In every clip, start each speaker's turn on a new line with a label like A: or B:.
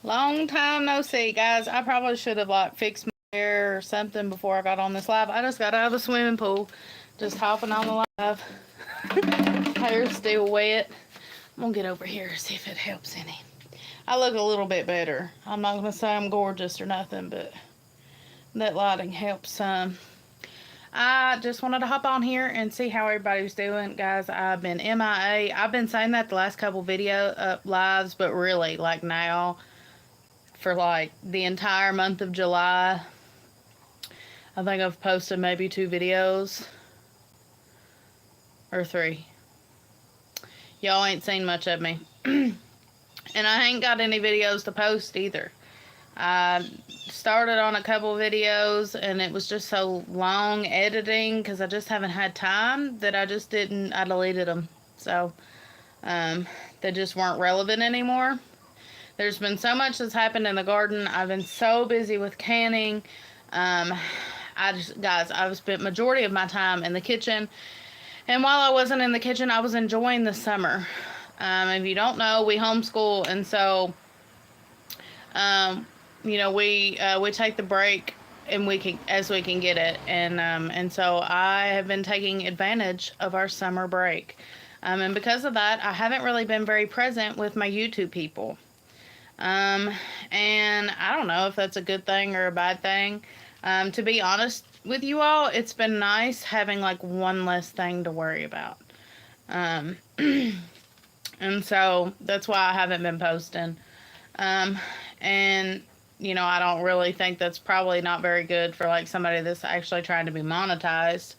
A: Long time no see, guys. I probably should have like fixed my hair or something before I got on this live. I just got out of the swimming pool, just hopping on the live. Hair's still wet. I'm gonna get over here and see if it helps any. I look a little bit better. I'm not gonna say I'm gorgeous or nothing, but that lighting helps some. I just wanted to hop on here and see how everybody's doing, guys. I've been MIA. I've been saying that the last couple video lives, but really, like now, for like the entire month of July, I think I've posted maybe 2 videos or 3. Y'all ain't seen much of me, and I ain't got any videos to post either. I started on a couple videos and it was just so long editing because I just haven't had time that I deleted them. So they just weren't relevant anymore. There's been so much that's happened in the garden. I've been so busy with canning. Guys, I've spent majority of my time in the kitchen. And while I wasn't in the kitchen, I was enjoying the summer. If you don't know, we homeschool, and so we take the break and we can get it, and so I have been taking advantage of our summer break, and because of that, I haven't really been very present with my YouTube people, and I don't know if that's a good thing or a bad thing. To be honest with you all, it's been nice having like one less thing to worry about, and so that's why I haven't been posting, and I don't really think that's probably not very good for like somebody that's actually trying to be monetized.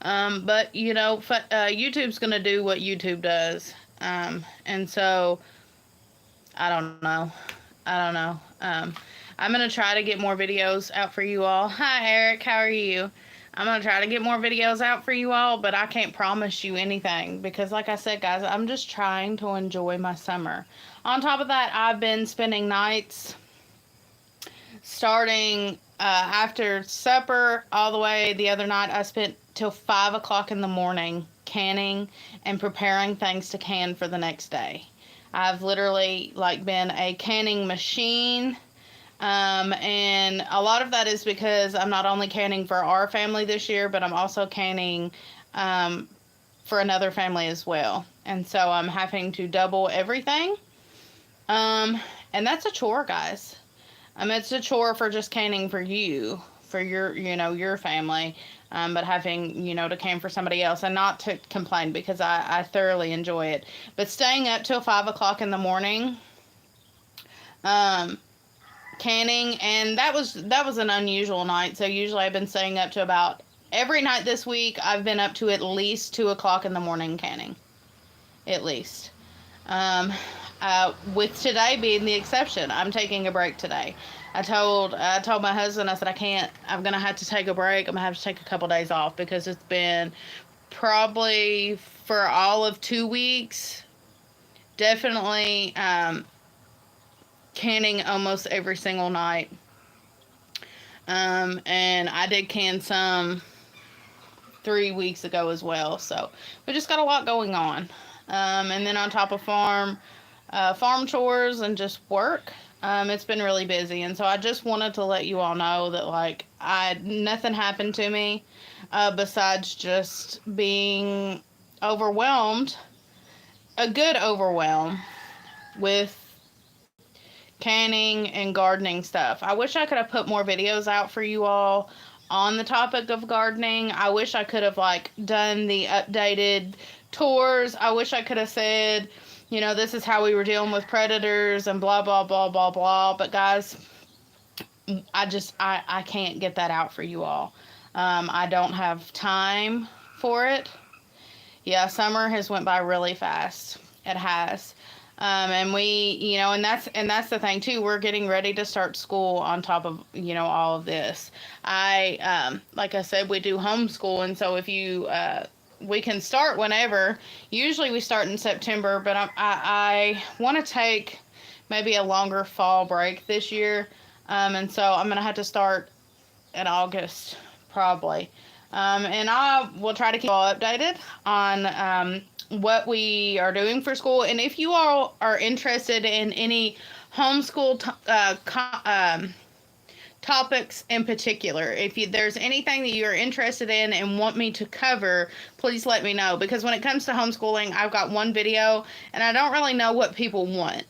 A: But YouTube's gonna do what YouTube does. And so I don't know. I'm gonna try to get more videos out for you all. Hi Eric, how are you? I'm gonna try to get more videos out for you all, but I can't promise you anything because, like I said, guys, I'm just trying to enjoy my summer. On top of that, I've been spending nights starting after supper all the way. The other night I spent till 5 o'clock in the morning canning and preparing things to can for the next day. I've literally like been a canning machine, and a lot of that is because I'm not only canning for our family this year, but I'm also canning for another family as well, and so I'm having to double everything, and that's a chore, guys. It's a chore for just canning for you, for your family, but having, to can for somebody else, and not to complain because I thoroughly enjoy it. But staying up till 5 o'clock in the morning, canning, and that was an unusual night. So usually I've been staying up to about every night this week. I've been up to at least 2 o'clock in the morning canning, at least. With today being the exception, I'm taking a break today. I told my husband, I said, I'm going to have to take a break. I'm going to have to take a couple days off because it's been probably for all of 2 weeks, definitely canning almost every single night. And I did can some 3 weeks ago as well. So we just got a lot going on. And then on top of farm chores and just work, it's been really busy. And so I just wanted to let you all know that like nothing happened to me besides just being overwhelmed, a good overwhelm with canning and gardening stuff. I wish I could have put more videos out for you all on the topic of gardening. I wish I could have like done the updated tours. I wish I could have said, this is how we were dealing with predators and blah, blah, blah, blah, blah. But guys, I can't get that out for you all. I don't have time for it. Yeah, summer has went by really fast. It has. And we, and that's the thing too. We're getting ready to start school on top of, all of this. Like I said, we do homeschool. And so if you, we can start whenever. Usually we start in September, but I want to take maybe a longer fall break this year. And so I'm going to have to start in August probably. And I will try to keep you all updated on what we are doing for school. And if you all are interested in any homeschool topics in particular, if there's anything that you're interested in and want me to cover, please let me know, because when it comes to homeschooling, I've got one video and I don't really know what people want.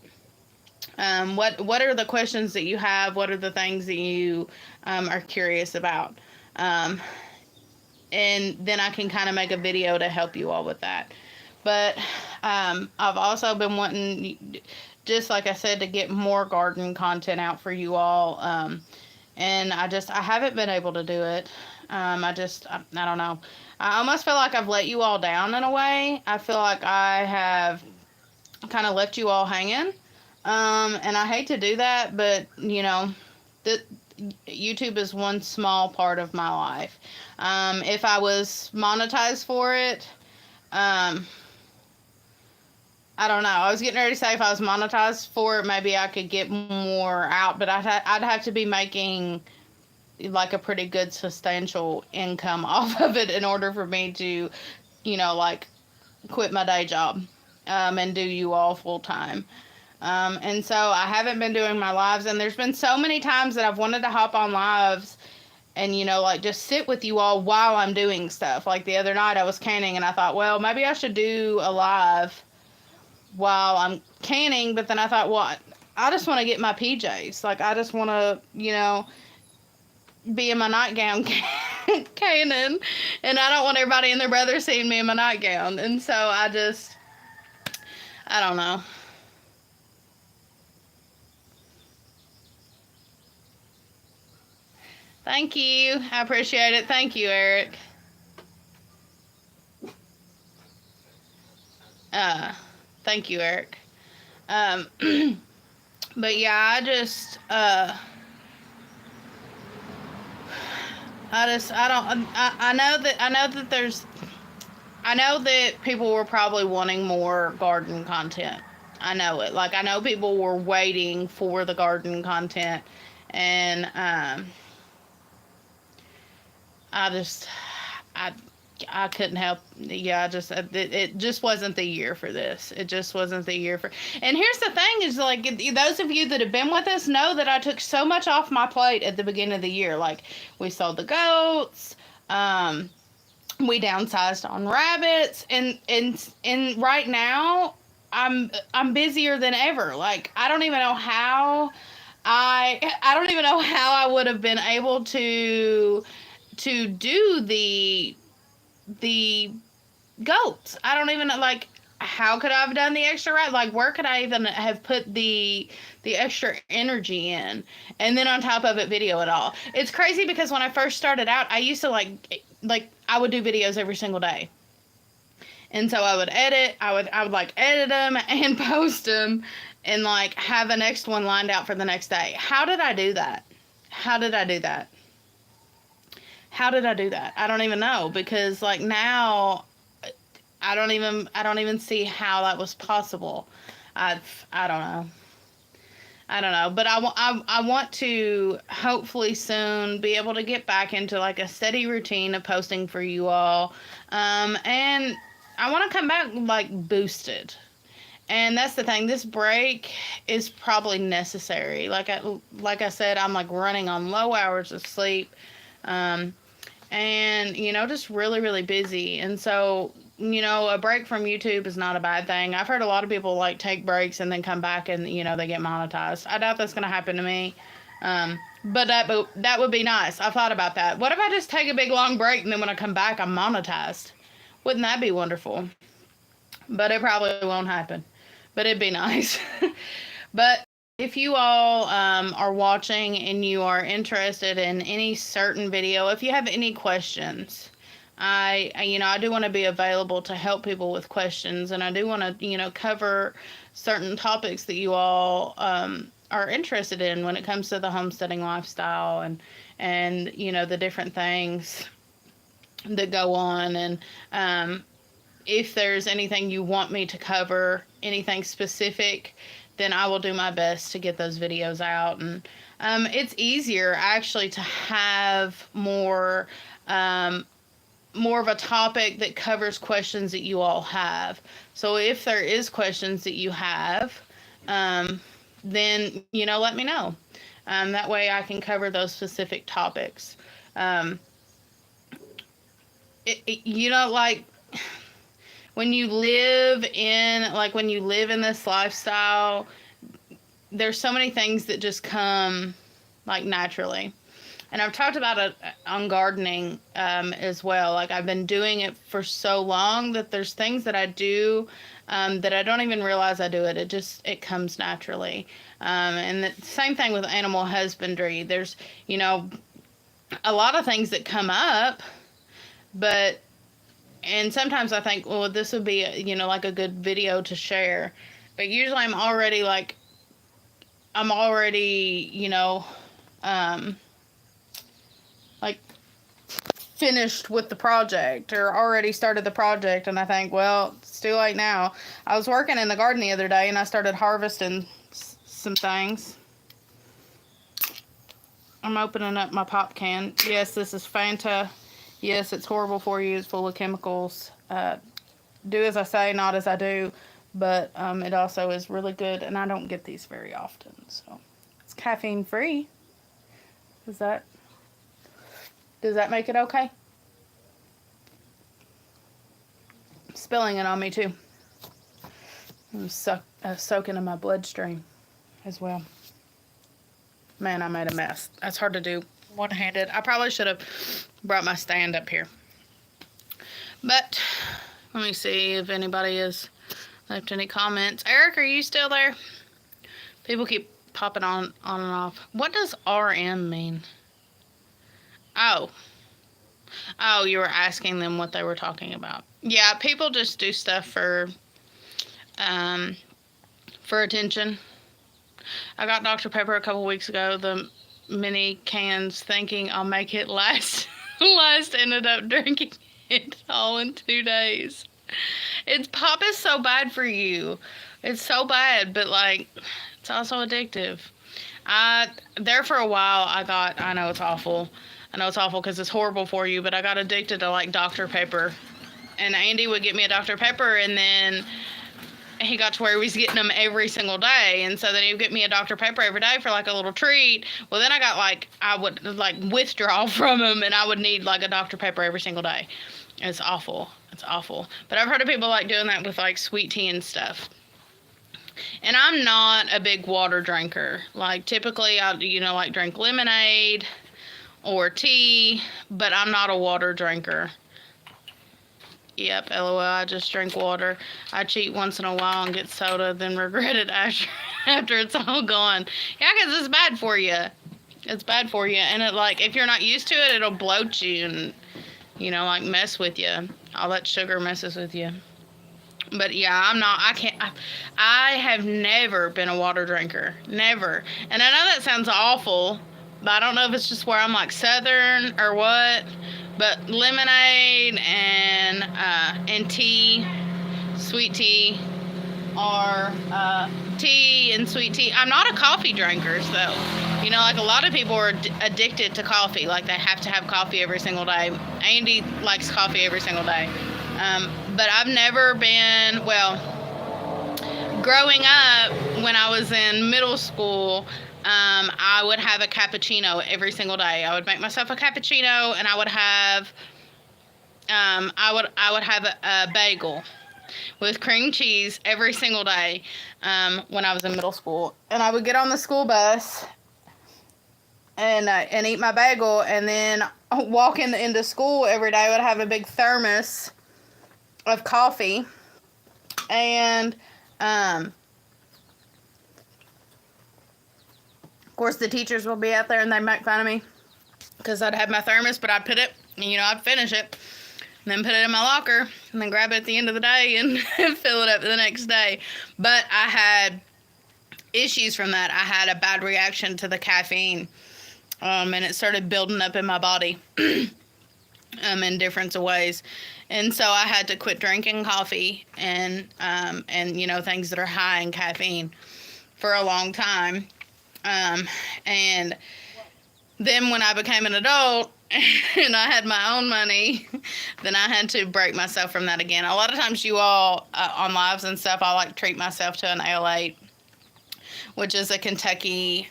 A: What are the questions that you have? What are the things that you are curious about? And then I can kind of make a video to help you all with that. But I've also been wanting, just like I said, to get more garden content out for you all. And I haven't been able to do it. I don't know. I almost feel like I've let you all down in a way. I feel like I have kind of left you all hanging. And I hate to do that, but YouTube is one small part of my life. If I was monetized for it, I don't know. I was getting ready to say if I was monetized for it, maybe I could get more out, but I'd have to be making like a pretty good substantial income off of it in order for me to, like quit my day job, and do you all full time. And so I haven't been doing my lives, and there's been so many times that I've wanted to hop on lives and, like just sit with you all while I'm doing stuff. Like the other night I was canning and I thought, well, maybe I should do a live while I'm canning, but then I thought, well, I just want to get my PJs. Like I just want to, be in my nightgown canning, and I don't want everybody and their brother seeing me in my nightgown. And so I don't know. Thank you. I appreciate it. Thank you, Eric. Thank you, Eric. But yeah, I know that people were probably wanting more garden content. I know it. Like, I know people were waiting for the garden content, and, I I couldn't help. Yeah, it just wasn't the year for this. It just wasn't the year for. And here's the thing: is like those of you that have been with us know that I took so much off my plate at the beginning of the year. Like we sold the goats, we downsized on rabbits, and right now I'm busier than ever. Like I don't even know how I don't even know how I would have been able to do the goats. I don't even like how could I have done the extra right? Like where could I even have put the extra energy in? And then on top of it, video it all. It's crazy because when I first started out, I used to like I would do videos every single day. And so I would edit, I would like edit them and post them and like have the next one lined out for the next day. How did I do that? How did I do that? How did I do that? I don't even know, because like now I don't even see how that was possible. I don't know. I don't know, but I want to hopefully soon be able to get back into like a steady routine of posting for you all. And I want to come back like boosted. And that's the thing. This break is probably necessary. Like I said, I'm like running on low hours of sleep. And, just really, really busy. And so, a break from YouTube is not a bad thing. I've heard a lot of people like take breaks and then come back and, they get monetized. I doubt that's going to happen to me. But that would be nice. I've thought about that. What if I just take a big long break and then when I come back, I'm monetized? Wouldn't that be wonderful? But it probably won't happen. But it'd be nice. But if you all are watching and you are interested in any certain video, if you have any questions, I do want to be available to help people with questions, and I do want to, cover certain topics that you all are interested in when it comes to the homesteading lifestyle and the different things that go on. And if there's anything you want me to cover, anything specific, then I will do my best to get those videos out. And it's easier actually to have more more of a topic that covers questions that you all have. So if there is questions that you have, then let me know. That way I can cover those specific topics. Um, like when you live in this lifestyle, there's so many things that just come like naturally. And I've talked about it on gardening as well. Like I've been doing it for so long that there's things that I do that I don't even realize I do it. It comes naturally. And the same thing with animal husbandry. There's, a lot of things that come up, and sometimes I think, well, this would be, like a good video to share. But usually I'm already, like finished with the project or already started the project, and I think, well, it's too late now. I was working in the garden the other day and I started harvesting some things. I'm opening up my pop can. Yes, this is Fanta. Yes, it's horrible for you. It's full of chemicals. Do as I say, not as I do. But it also is really good, and I don't get these very often. So it's caffeine free. Does that make it okay? Spilling it on me too. I'm soaking in my bloodstream as well. Man, I made a mess. That's hard to do one-handed. I probably should have brought my stand up here. But let me see if anybody has left any comments. Eric, are you still there? People keep popping on and off. What does RM mean? Oh, you were asking them what they were talking about. Yeah, people just do stuff for attention. I got Dr. Pepper a couple weeks ago, the mini cans, thinking I'll make it last. Ended up drinking it all in 2 days. Pop is so bad for you. It's so bad, but it's also addictive. There for a while, I know it's awful. I know it's awful because it's horrible for you, but I got addicted to Dr. Pepper. And Andy would get me a Dr. Pepper, and then he got to where he was getting them every single day. And so then he would get me a Dr. Pepper every day for a little treat. Well, then I would withdraw from him, and I would need a Dr. Pepper every single day. It's awful. It's awful. But I've heard of people doing that with sweet tea and stuff. And I'm not a big water drinker. Typically I'll, drink lemonade or tea, but I'm not a water drinker. Yep, LOL, I just drink water. I cheat once in a while and get soda, then regret it after it's all gone. Yeah, because it's bad for you. It's bad for you. And if you're not used to it, it'll bloat you and, mess with you. All that sugar messes with you. But yeah, I have never been a water drinker. Never. And I know that sounds awful, but I don't know if it's just where I'm Southern or what. But lemonade and tea, sweet tea, or tea and sweet tea. I'm not a coffee drinker, though. A lot of people are addicted to coffee. They have to have coffee every single day. Andy likes coffee every single day. But I've never been, growing up, when I was in middle school, I would have a cappuccino every single day. I would make myself a cappuccino, and I would have a bagel with cream cheese every single day when I was in middle school. And I would get on the school bus and eat my bagel, and then walk into school every day. I would have a big thermos of coffee, and of course the teachers will be out there and they make fun of me because I'd have my thermos, but I'd put it, I'd finish it and then put it in my locker and then grab it at the end of the day and fill it up the next day. But I had issues from that. I had a bad reaction to the caffeine, and it started building up in my body in different ways. And so I had to quit drinking coffee and things that are high in caffeine for a long time. And then when I became an adult and I had my own money, then I had to break myself from that again. A lot of times, you all on lives and stuff, I like treat myself to an Ale 8, which is a Kentucky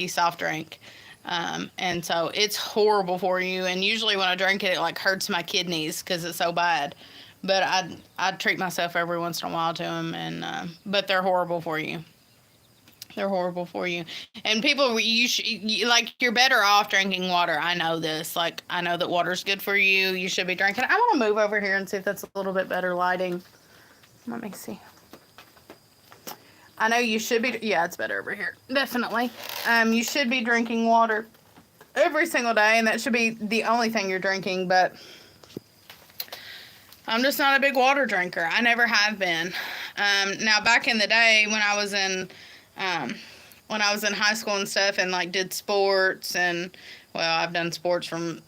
A: soft drink. And so it's horrible for you. And usually when I drink it, it like hurts my kidneys because it's so bad. But I treat myself every once in a while to them, but they're horrible for you. They're horrible for you. And people, you're better off drinking water. I know this. Like, I know that water's good for you. You should be drinking. I want to move over here and see if that's a little bit better lighting. Let me see. I know you should be, yeah, it's better over here. Definitely. You should be drinking water every single day, and that should be the only thing you're drinking, but I'm just not a big water drinker. I never have been. Now, back in the day when I was in high school and stuff, and like did sports, and well, I've done sports from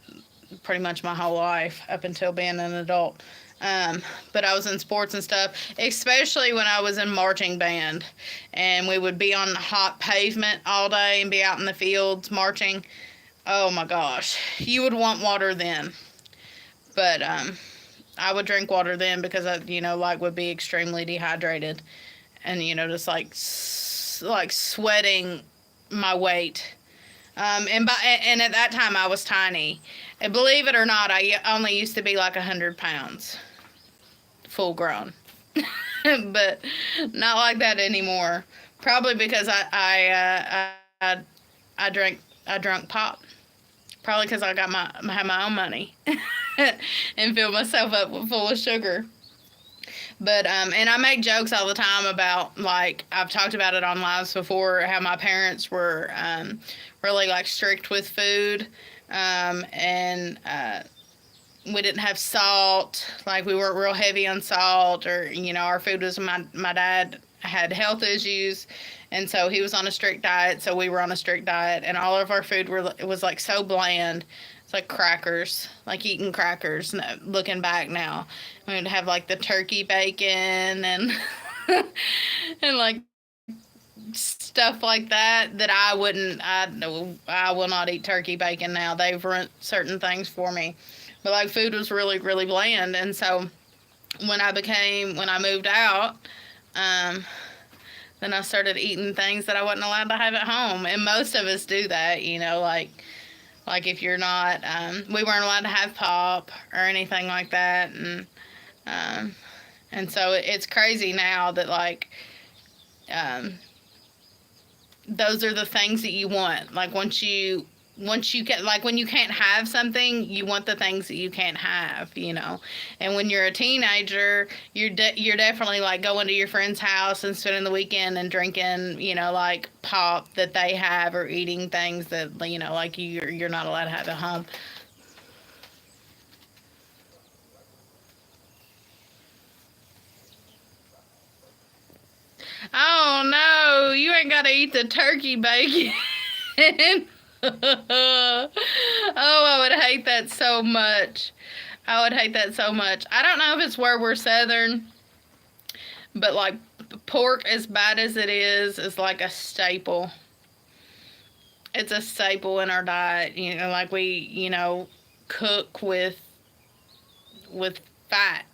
A: pretty much my whole life up until being an adult. But I was in sports and stuff, especially when I was in marching band, and we would be on the hot pavement all day and be out in the fields marching. Oh my gosh, you would want water then. But I would drink water then because I, would be extremely dehydrated, and just like sweating my weight. And at that time I was tiny. And believe it or not, I only used to be like 100 pounds, full grown. But not like that anymore. Probably because I drunk pop. Probably because I had my own money and filled myself up full of sugar. But, and I make jokes all the time about, like, I've talked about it on lives before, how my parents were really, like, strict with food, and we didn't have salt, like, we weren't real heavy on salt, or, our food was, my dad had health issues, and so he was on a strict diet, so we were on a strict diet, and all of our food was, like, so bland. It's like crackers, like eating crackers, looking back now. We'd have like the turkey bacon and and like stuff like that I will not eat turkey bacon now. They've ruined certain things for me. But like food was really, really bland. And so when I moved out, then I started eating things that I wasn't allowed to have at home. And most of us do that, like if you're not, we weren't allowed to have pop or anything like that, and so it's crazy now that like, those are the things that you want. Like once you get, like when you can't have something, you want the things that you can't have, And when you're a teenager, you're definitely like going to your friend's house and spending the weekend and drinking, like pop that they have, or eating things that, like you're not allowed to have at home. Oh no, you ain't got to eat the turkey bacon. Oh, I would hate that so much. I would hate that so much. I don't know if it's where we're Southern, but like pork, as bad as it is like a staple. It's a staple in our diet. Like we, cook with fat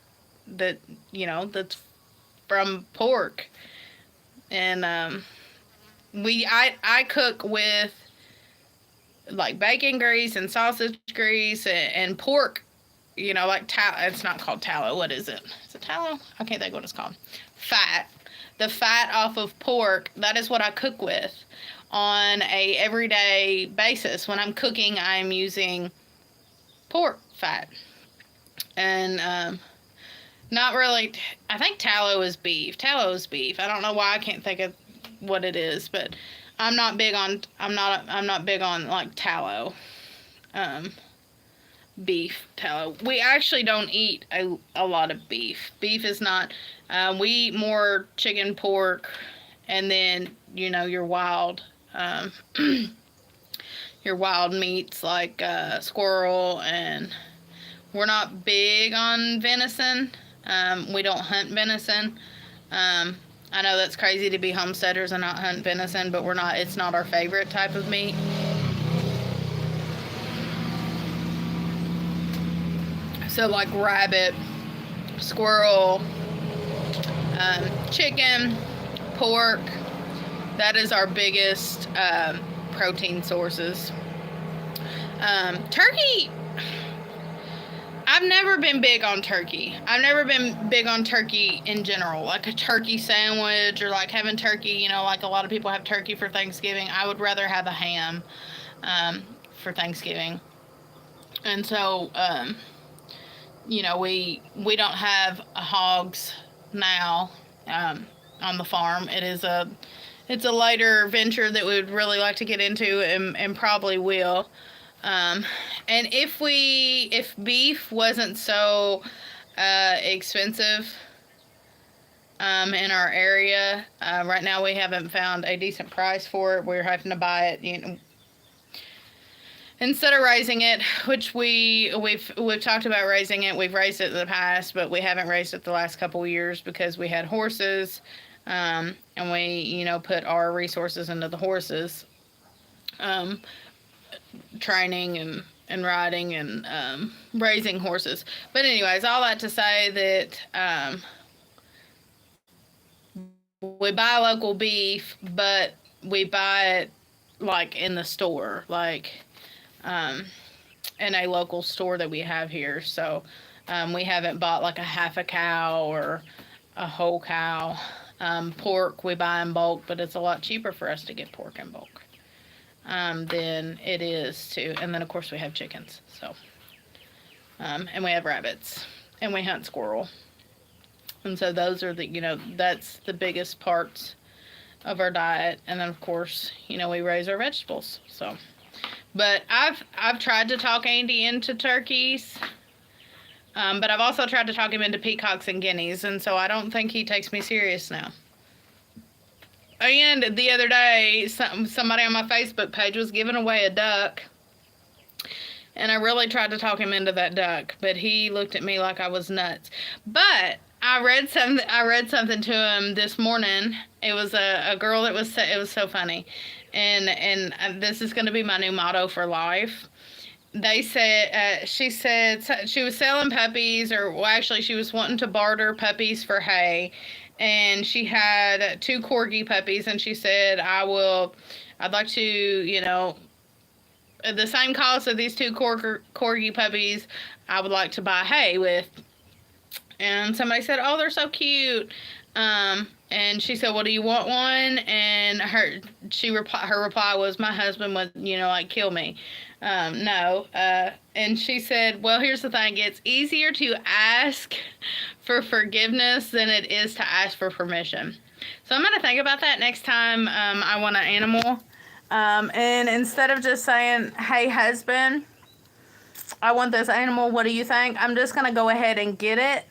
A: that, that's from pork. And I cook with like bacon grease and sausage grease and pork, like tallow. It's not called tallow. What is it? Is it tallow? I can't think what it's called. Fat. The fat off of pork, that is what I cook with on a everyday basis. When I'm cooking, I'm using pork fat. And not really, I think tallow is beef. Tallow is beef. I don't know why I can't think of what it is, but I'm not big on like tallow, beef tallow. We actually don't eat a lot of beef. Beef is not, we eat more chicken, pork, and then, your wild, your wild meats like squirrel, and we're not big on venison. We don't hunt venison. I know that's crazy to be homesteaders and not hunt venison, but we're not. It's not our favorite type of meat. So like rabbit, squirrel, chicken, pork. That is our biggest protein sources. Turkey, I've never been big on turkey. I've never been big on turkey in general, like a turkey sandwich or like having turkey, you know, like a lot of people have turkey for Thanksgiving. I would rather have a ham for Thanksgiving. And so, you know, we don't have hogs now on the farm. It's a later venture that we would really like to get into and probably will. And if beef wasn't so expensive in our area, right now we haven't found a decent price for it. We're having to buy it, you know, instead of raising it, which we've talked about raising it. We've raised it in the past, but we haven't raised it the last couple of years because we had horses, and we, you know, put our resources into the horses, training and riding and raising horses. But anyways, all that to say that we buy local beef, but we buy it like in the store, like in a local store that we have here. So we haven't bought like a half a cow or a whole cow. Pork we buy in bulk, but it's a lot cheaper for us to get pork in bulk than it is to. And then of course we have chickens. So and we have rabbits and we hunt squirrel. And so those are the, you know, that's the biggest parts of our diet. And then of course, you know, we raise our vegetables. So, but I've tried to talk Andy into turkeys. But I've also tried to talk him into peacocks and guineas, and so I don't think he takes me serious now. And the other day, somebody on my Facebook page was giving away a duck, and I really tried to talk him into that duck, but he looked at me like I was nuts. But I read something to him this morning. It was a girl that was, it was so funny, and this is going to be my new motto for life. They said, she said she was selling puppies, or well, actually she was wanting to barter puppies for hay, and she had 2 corgi puppies, and she said, I'd like to, you know, the same cost of these 2 corgi puppies, I would like to buy hay with. And somebody said, oh, they're so cute. And she said, well, do you want one? And her reply was, my husband would, you know, like kill me. No. And she said, well, here's the thing. It's easier to ask for forgiveness than it is to ask for permission. So I'm going to think about that next time I want an animal. And instead of just saying, hey, husband, I want this animal, what do you think? I'm just going to go ahead and get it.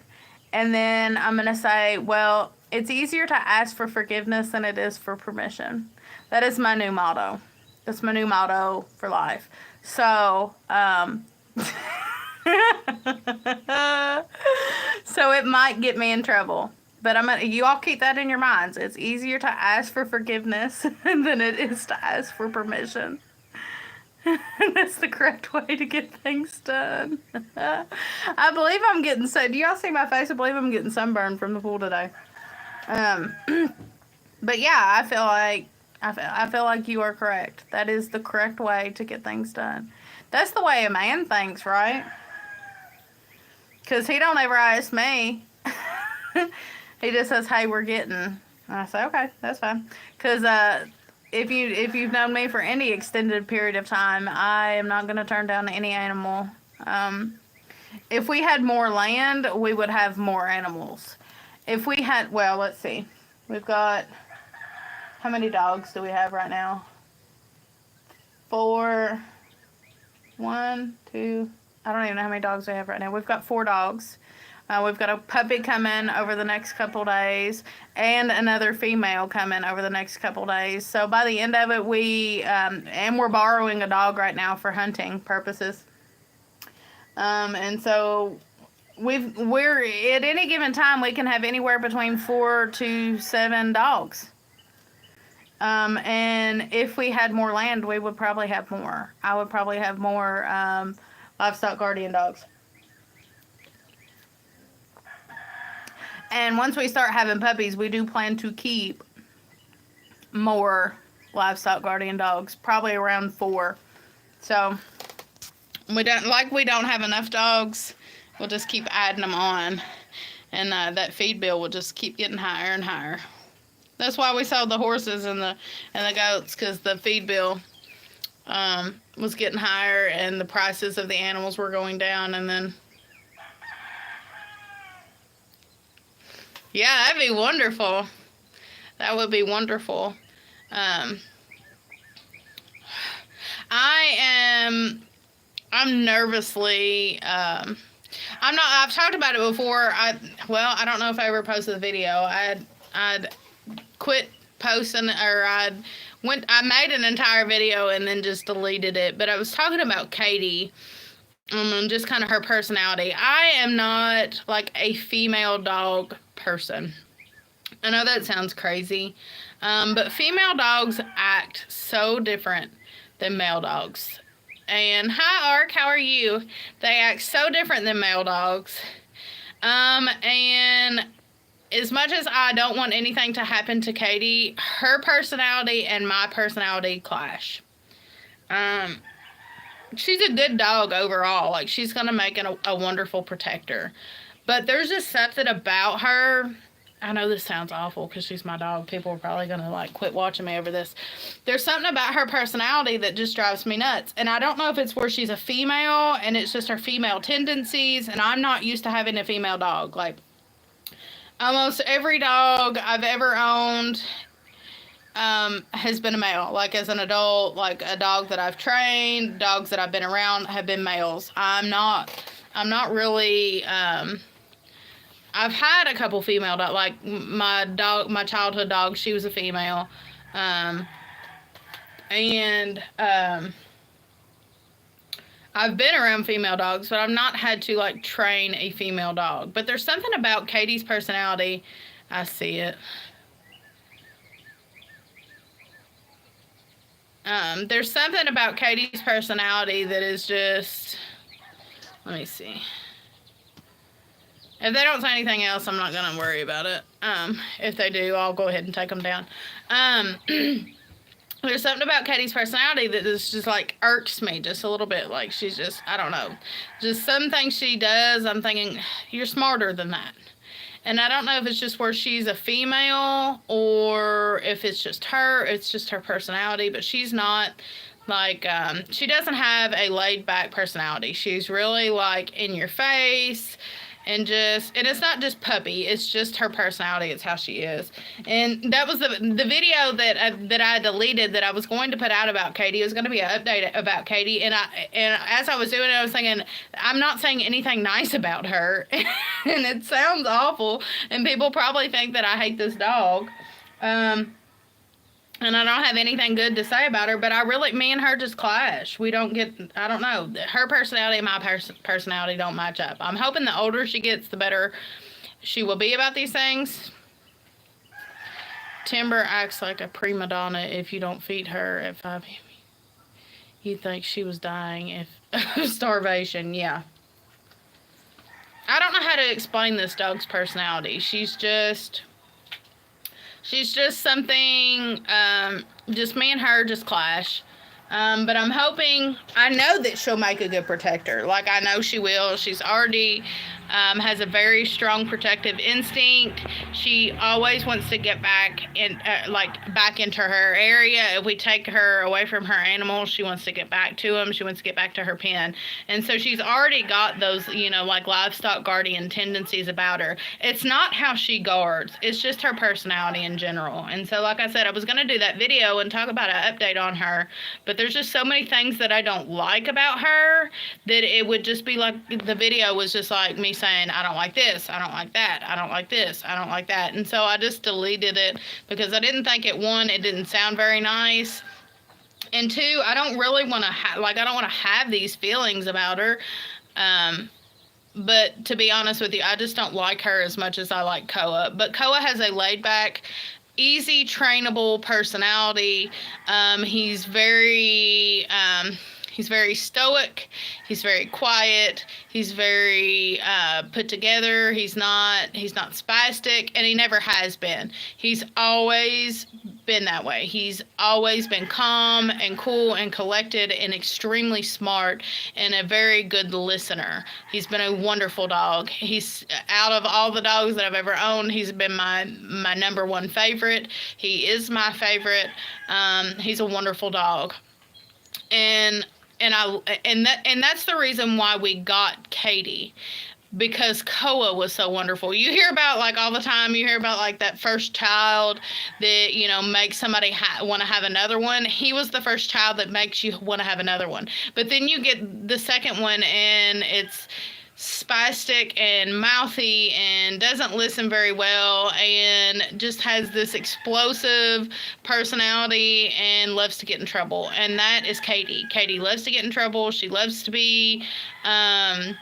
A: And then I'm going to say, well, it's easier to ask for forgiveness than it is for permission. That is my new motto. That's my new motto for life. So, so it might get me in trouble. But you all keep that in your minds. It's easier to ask for forgiveness than it is to ask for permission. That's the correct way to get things done. I believe I'm getting do y'all see my face? I believe I'm getting sunburned from the pool today. But yeah, I feel like you are correct. That is the correct way to get things done. That's the way a man thinks, right? Because he don't ever ask me. He just says, hey, we're getting. And I say, okay, that's fine. Because if you've known me for any extended period of time, I am not going to turn down any animal. If we had more land, we would have more animals. If we had, well, let's see. We've got, how many dogs do we have right now? 4, 1, 2, I don't even know how many dogs we have right now. We've got 4 dogs. We've got a puppy coming over the next couple days and another female coming over the next couple days. So by the end of it, and we're borrowing a dog right now for hunting purposes. And so we're at any given time, we can have anywhere between 4 to 7 dogs. And if we had more land, we would probably have more. I would probably have more livestock guardian dogs. And once we start having puppies, we do plan to keep more livestock guardian dogs, probably around 4. So we don't have enough dogs. We'll just keep adding them on, and that feed bill will just keep getting higher and higher. That's why we sold the horses and the goats, because the feed bill was getting higher and the prices of the animals were going down. And then, yeah, that'd be wonderful. That would be wonderful. I'm nervously, I've talked about it before. I don't know if I ever posted the video. I'd quit posting, or I made an entire video and then just deleted it. But I was talking about Katie, and just kind of her personality. I am not like a female dog person. I know that sounds crazy, but female dogs act so different than male dogs. And hi, Ark, how are you? They act so different than male dogs. And as much as I don't want anything to happen to Katie, her personality and my personality clash. She's a good dog overall. Like, she's going to make a wonderful protector. But there's just something about her. I know this sounds awful because she's my dog. People are probably going to, like, quit watching me over this. There's something about her personality that just drives me nuts. And I don't know if it's where she's a female and it's just her female tendencies. And I'm not used to having a female dog. Like, almost every dog I've ever owned has been a male. Like, as an adult, like a dog that I've trained, dogs that I've been around have been males. I'm not really, I've had a couple female dogs. Like, my childhood dog, she was a female. I've been around female dogs, but I've not had to, like, train a female dog. But there's something about Katie's personality. I see it. There's something about Katie's personality that is just, let me see. If they don't say anything else, I'm not going to worry about it. If they do, I'll go ahead and take them down. There's something about Katie's personality that is just, like, irks me just a little bit. Like, she's just, I don't know. Just some things she does, I'm thinking, you're smarter than that. And I don't know if it's just where she's a female or if it's just her personality. But she's not, like, she doesn't have a laid-back personality. She's really, like, in your face. And it's not just puppy, it's just her personality, it's how she is. And that was the video that I deleted that I was going to put out about Katie. It was going to be an update about Katie, and as I was doing it, I was thinking, I'm not saying anything nice about her, and it sounds awful, and people probably think that I hate this dog. And I don't have anything good to say about her, but me and her just clash. I don't know. Her personality and my personality don't match up. I'm hoping the older she gets, the better she will be about these things. Timber acts like a prima donna if you don't feed her at 5 a.m. You think she was dying of starvation. Yeah. I don't know how to explain this dog's personality. She's just something, just me and her just clash. But I'm hoping, I know that she'll make a good protector. Like, I know she will. She's already, has a very strong protective instinct. She always wants to get back into her area. If we take her away from her animals, she wants to get back to them. She wants to get back to her pen. And so she's already got those, like, livestock guardian tendencies about her. It's not how she guards. It's just her personality in general. And so, like I said, I was going to do that video and talk about an update on her. But there's just so many things that I don't like about her that it would just be like, the video was just like me saying, I don't like this, I don't like that, I don't like this, I don't like that. And so I just deleted it because I didn't think it didn't sound very nice. And 2, I don't really want to I don't want to have these feelings about her. But to be honest with you, I just don't like her as much as I like Koa. But Koa has a laid back, easy trainable personality. He's very He's very stoic. He's very quiet. He's very put together. He's not spastic, and he never has been. He's always been that way. He's always been calm and cool and collected and extremely smart and a very good listener. He's been a wonderful dog. He's out of all the dogs that I've ever owned, he's been my number one favorite. He is my favorite. He's a wonderful dog. And that's the reason why we got Katie, because Koa was so wonderful. You hear about, like, all the time, you hear about, like, that first child that, you know, makes somebody want to have another one. He was the first child that makes you want to have another one. But then you get the second one, and it's spastic and mouthy and doesn't listen very well and just has this explosive personality and loves to get in trouble. And that is Katie. Katie loves to get in trouble. She loves to be found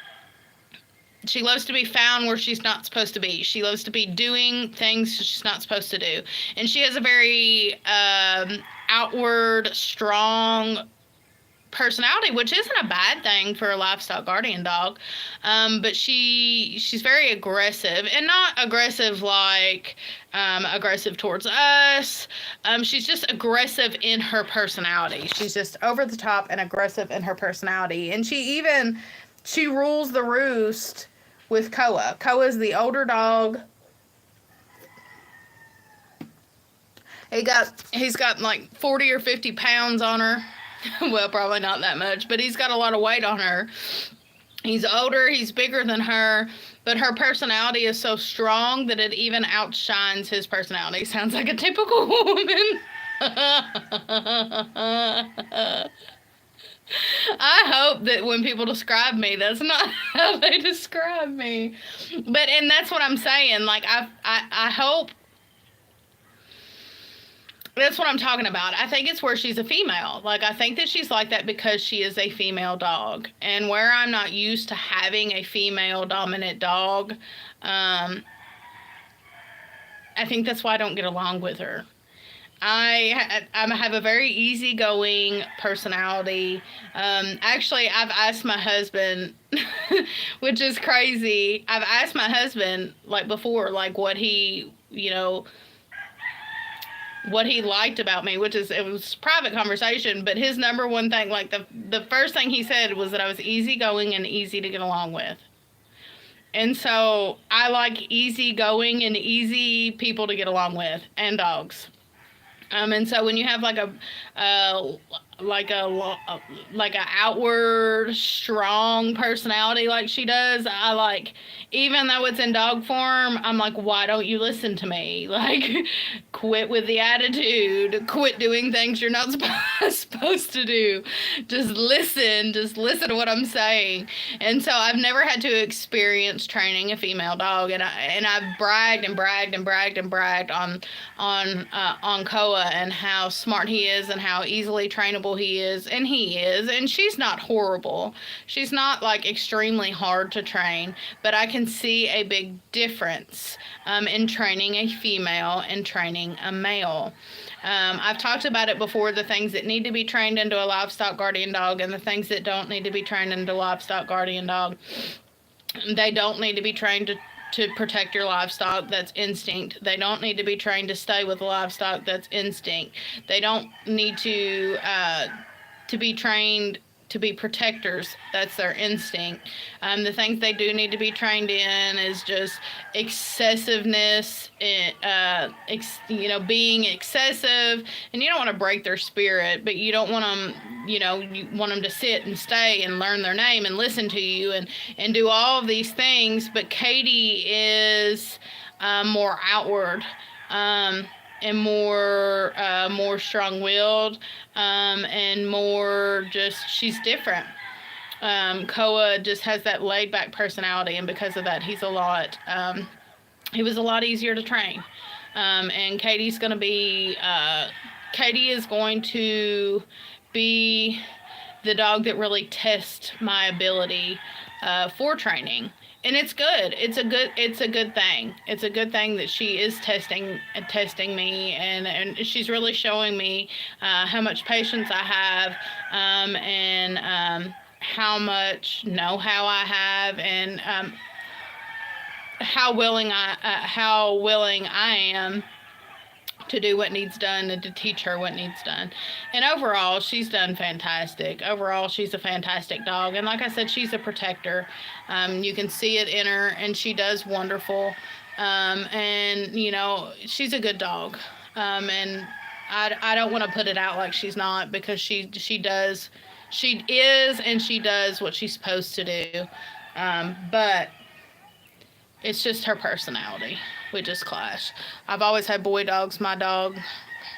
A: where she's not supposed to be. She loves to be doing things she's not supposed to do. And she has a very outward, strong personality, which isn't a bad thing for a livestock guardian dog. But she's very aggressive, and not aggressive like aggressive towards us. She's just aggressive in her personality. She's just over the top and aggressive in her personality. And she rules the roost with Koa. Koa's the older dog. He's got like 40 or 50 pounds on her. Well, probably not that much, but he's got a lot of weight on her. He's older, he's bigger than her, but her personality is so strong that it even outshines his personality. Sounds like a typical woman. I hope that when people describe me, that's not how they describe me. And that's what I'm saying. Like, I hope. That's what I'm talking about. I think it's where she's a female. Like, I think that she's like that because she is a female dog. And where I'm not used to having a female dominant dog, I think that's why I don't get along with her. I have a very easygoing personality. Actually, I've asked my husband, which is crazy. I've asked my husband, like, before, like, what he liked about me, it was private conversation, but his number one thing, like, the first thing he said was that I was easygoing and easy to get along with. And so I like easygoing and easy people to get along with, and dogs. And so when you have like a outward strong personality like she does, I like, even though it's in dog form, I'm like, why don't you listen to me? Like, quit with the attitude, quit doing things you're not supposed to do. Just listen to what I'm saying. And so I've never had to experience training a female dog, and I've bragged on Koa and how smart he is and how easily trainable he is, and he is. And she's not horrible. She's not like extremely hard to train, but I can see a big difference in training a female and training a male. I've talked about it before, the things that need to be trained into a livestock guardian dog and the things that don't need to be trained into a livestock guardian dog. They don't need to be trained to protect your livestock. That's instinct. They don't need to be trained to stay with the livestock. That's instinct. They don't need to be trained to be protectors. That's their instinct. The things they do need to be trained in is just excessiveness, being excessive. And you don't want to break their spirit, but you don't want them, you want them to sit and stay and learn their name and listen to you and do all of these things. But Katie is more outward. And more strong-willed, and more just, she's different. Koa just has that laid-back personality, and because of that, he was a lot easier to train. And Katie is going to be the dog that really tests my ability for training. and it's good. It's a good thing. It's a good thing that she is testing me, and she's really showing me how much patience I have, and how much know-how I have, and how willing I am to do what needs done and to teach her what needs done. And overall, she's done fantastic. Overall, she's a fantastic dog. And like I said, she's a protector. You can see it in her, and she does wonderful. And, she's a good dog. And I don't want to put it out like she's not, because she does. She is, and she does what she's supposed to do. But it's just her personality. We just clash. I've always had boy dogs. My dog,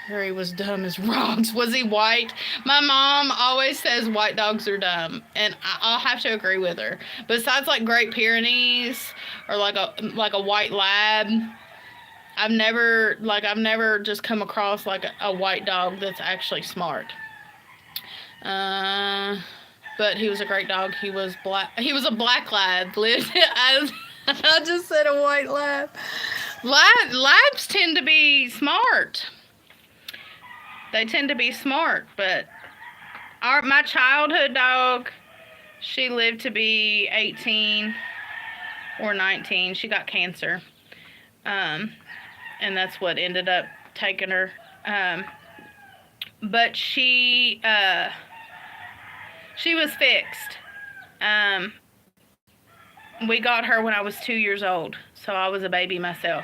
A: Harry, was dumb as rocks. Was he white? My mom always says white dogs are dumb, and I'll have to agree with her. Besides, like, Great Pyrenees or like a white lab, I've never just come across like a white dog that's actually smart. But he was a great dog. He was black. He was a black lab. I just said a white lab. Labs tend to be smart. They tend to be smart, but my childhood dog, she lived to be 18 or 19. She got cancer. And that's what ended up taking her. But she was fixed. We got her when I was 2 years old, so I was a baby myself.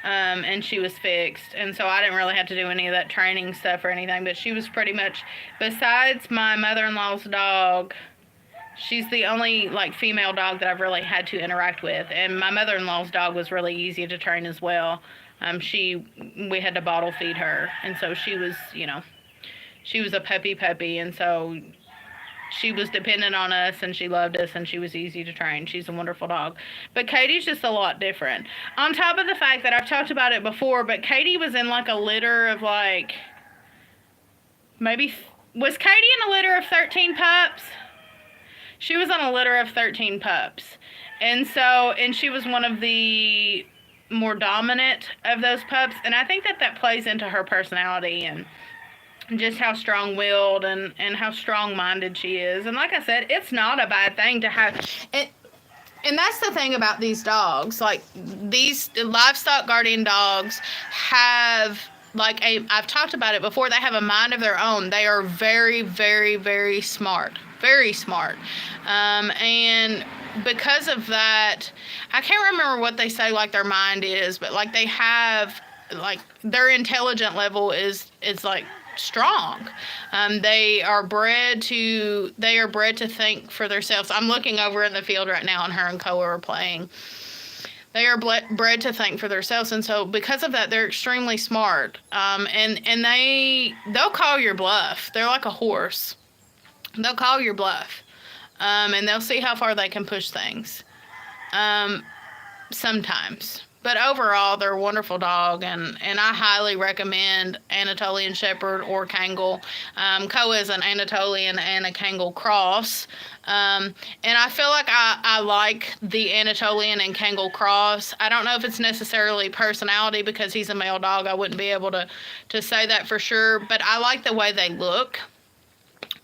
A: And she was fixed, and so I didn't really have to do any of that training stuff or anything, but she was pretty much, besides my mother-in-law's dog, she's the only, like, female dog that I've really had to interact with, and my mother-in-law's dog was really easy to train as well. We had to bottle feed her, and so she was, she was a puppy, and so she was dependent on us, and she loved us, and she was easy to train. She's a wonderful dog. But Katie's just a lot different. On top of the fact that I've talked about it before, but Katie was in like a litter of like, was Katie in a litter of 13 pups? She was on a litter of 13 pups. And she was one of the more dominant of those pups. And I think that plays into her personality and just how strong-willed and how strong-minded she is. And like I said, it's not a bad thing to have. And that's the thing about these dogs. Like, these livestock guardian dogs have, like, I've talked about it before, they have a mind of their own. They are very, very, very smart. Very smart. And because of that, I can't remember what they say, like, their mind is, but, like, they have, like, their intelligent level is like, strong. They are bred to think for themselves. I'm looking over in the field right now, and her and Koa are playing. They are bred to think for themselves, and so because of that, they're extremely smart. And they'll call your bluff. They're like a horse. They'll call your bluff, and they'll see how far they can push things. Sometimes. But overall, they're a wonderful dog, and I highly recommend Anatolian Shepherd or Kangal. Koa is an Anatolian and a Kangal cross. And I feel like I like the Anatolian and Kangal cross. I don't know if it's necessarily personality, because he's a male dog. I wouldn't be able to say that for sure. But I like the way they look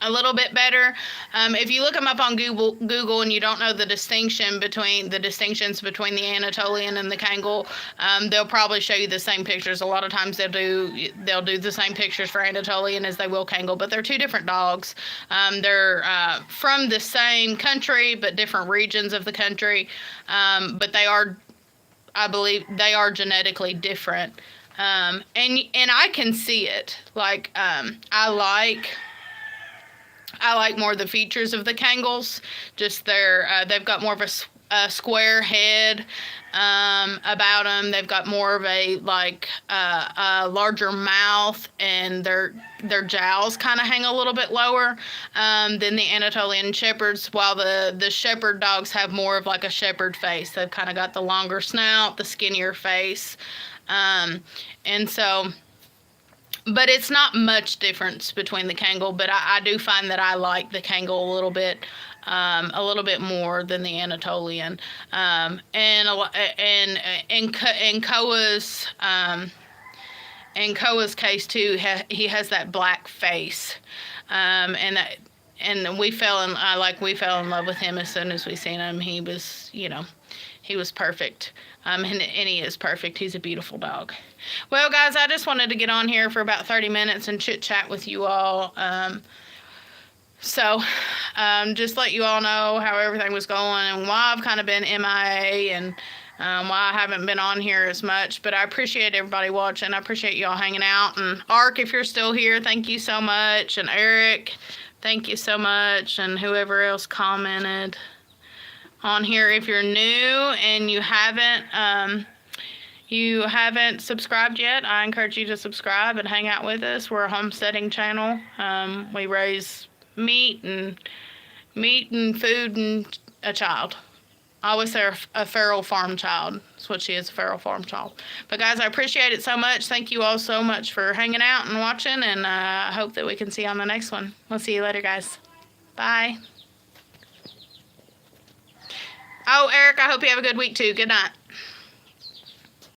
A: a little bit better. If you look them up on Google and you don't know the distinctions between the Anatolian and the Kangal, they'll probably show you the same pictures. A lot of times they'll do the same pictures for Anatolian as they will Kangal, but they're two different dogs. They're from the same country but different regions of the country. But I believe they are genetically different. And I can see it. Like, I like more of the features of the Kangals. Just they've got more of a square head about them. They've got more of a larger mouth, and their jowls kind of hang a little bit lower than the Anatolian Shepherds, while the Shepherd dogs have more of like a shepherd face. They've kind of got the longer snout, the skinnier face. And so but it's not much difference between the Kangal, but I do find that I like the Kangal a little bit more than the Anatolian. In Koa's case too, he has that black face, and we fell in love with him as soon as we seen him. He was, he was perfect. And he is perfect. He's a beautiful dog. Well, guys, I just wanted to get on here for about 30 minutes and chit-chat with you all. Just let you all know how everything was going and why I've kind of been MIA and why I haven't been on here as much. But I appreciate everybody watching. I appreciate you all hanging out. And Ark, if you're still here, thank you so much. And Eric, thank you so much. And whoever else commented on here. If you're new and you haven't subscribed yet, I encourage you to subscribe and hang out with us. We're a homesteading channel. We raise meat and food and a child. I always say a feral farm child. That's what she is, a feral farm child. But guys, I appreciate it so much. Thank you all so much for hanging out and watching, and I hope that we can see you on the next one. We'll see you later, guys. Bye. Oh, Eric, I hope you have a good week too. Good night.